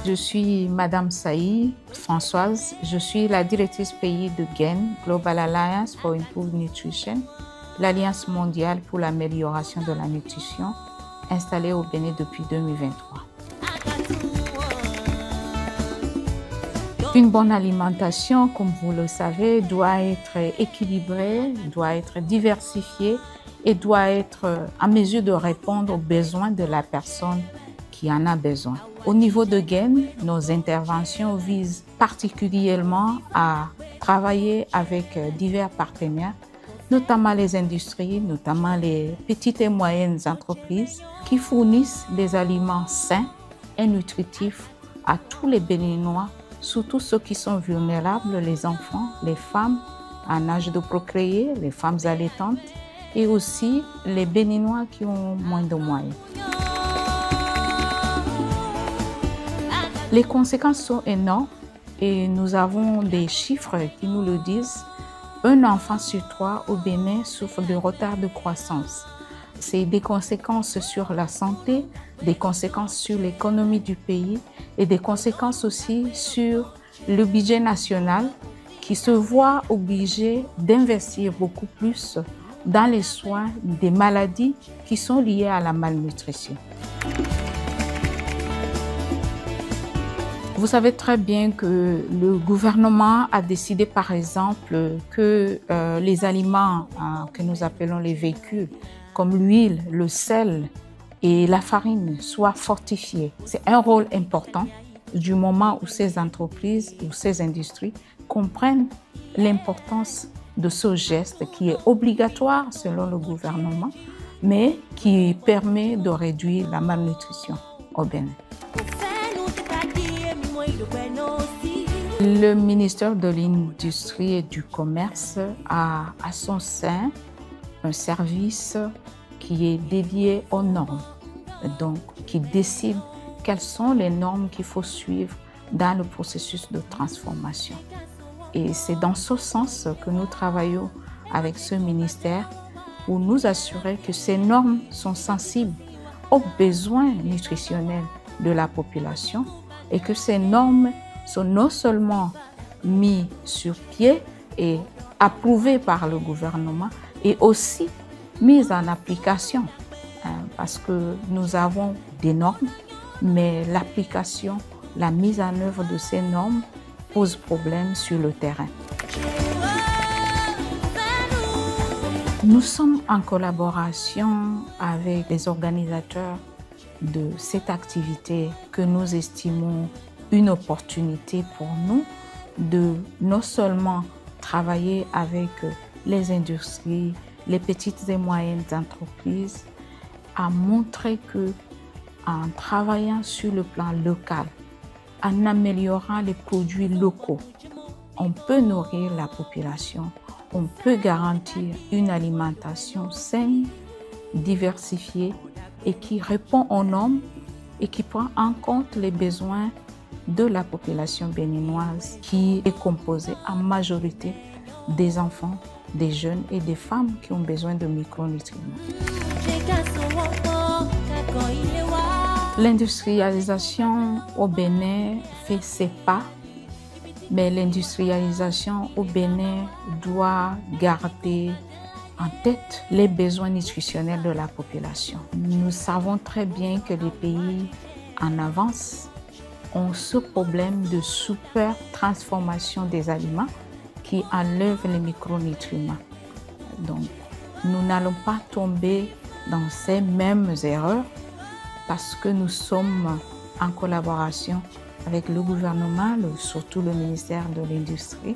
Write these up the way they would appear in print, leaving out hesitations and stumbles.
Je suis Madame Saï Françoise, je suis la directrice pays de GAIN, Global Alliance for Improved Nutrition, l'Alliance mondiale pour l'amélioration de la nutrition, installée au Bénin depuis 2023. Une bonne alimentation, comme vous le savez, doit être équilibrée, doit être diversifiée et doit être en mesure de répondre aux besoins de la personne qui en a besoin. Au niveau de GAIN, nos interventions visent particulièrement à travailler avec divers partenaires, notamment les industries, notamment les petites et moyennes entreprises qui fournissent des aliments sains et nutritifs à tous les Béninois, surtout ceux qui sont vulnérables, les enfants, les femmes en âge de procréer, les femmes allaitantes et aussi les Béninois qui ont moins de moyens. Les conséquences sont énormes et nous avons des chiffres qui nous le disent. Un enfant sur 3 au Bénin souffre de retard de croissance. C'est des conséquences sur la santé, des conséquences sur l'économie du pays et des conséquences aussi sur le budget national qui se voit obligé d'investir beaucoup plus dans les soins des maladies qui sont liées à la malnutrition. Vous savez très bien que le gouvernement a décidé, par exemple, que les aliments que nous appelons les véhicules, comme l'huile, le sel et la farine, soient fortifiés. C'est un rôle important du moment où ces entreprises ou ces industries comprennent l'importance de ce geste qui est obligatoire selon le gouvernement, mais qui permet de réduire la malnutrition au Bénin. Le ministère de l'Industrie et du Commerce a à son sein un service qui est dédié aux normes, donc qui décide quelles sont les normes qu'il faut suivre dans le processus de transformation. Et c'est dans ce sens que nous travaillons avec ce ministère pour nous assurer que ces normes sont sensibles aux besoins nutritionnels de la population et que ces normes sont non seulement mises sur pied et approuvées par le gouvernement et aussi mises en application parce que nous avons des normes, mais l'application, la mise en œuvre de ces normes pose problème sur le terrain. Nous sommes en collaboration avec les organisateurs de cette activité que nous estimons une opportunité pour nous de non seulement travailler avec les industries, les petites et moyennes entreprises, à montrer que en travaillant sur le plan local, en améliorant les produits locaux, on peut nourrir la population, on peut garantir une alimentation saine, diversifiée et qui répond aux normes et qui prend en compte les besoins de la population béninoise qui est composée en majorité des enfants, des jeunes et des femmes qui ont besoin de micronutriments. L'industrialisation au Bénin fait ses pas, mais l'industrialisation au Bénin doit garder en tête les besoins nutritionnels de la population. Nous savons très bien que les pays en avance ont ce problème de super transformation des aliments qui enlève les micronutriments. Donc, nous n'allons pas tomber dans ces mêmes erreurs parce que nous sommes en collaboration avec le gouvernement, surtout le ministère de l'Industrie,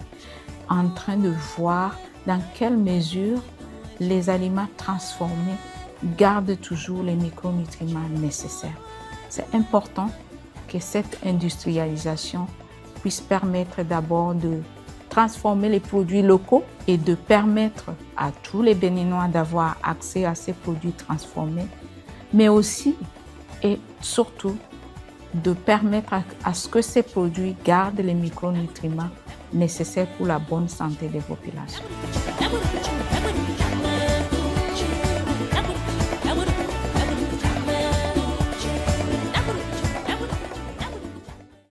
en train de voir dans quelle mesure les aliments transformés gardent toujours les micronutriments nécessaires. C'est important que cette industrialisation puisse permettre d'abord de transformer les produits locaux et de permettre à tous les Béninois d'avoir accès à ces produits transformés, mais aussi et surtout de permettre à ce que ces produits gardent les micronutriments nécessaires pour la bonne santé des populations.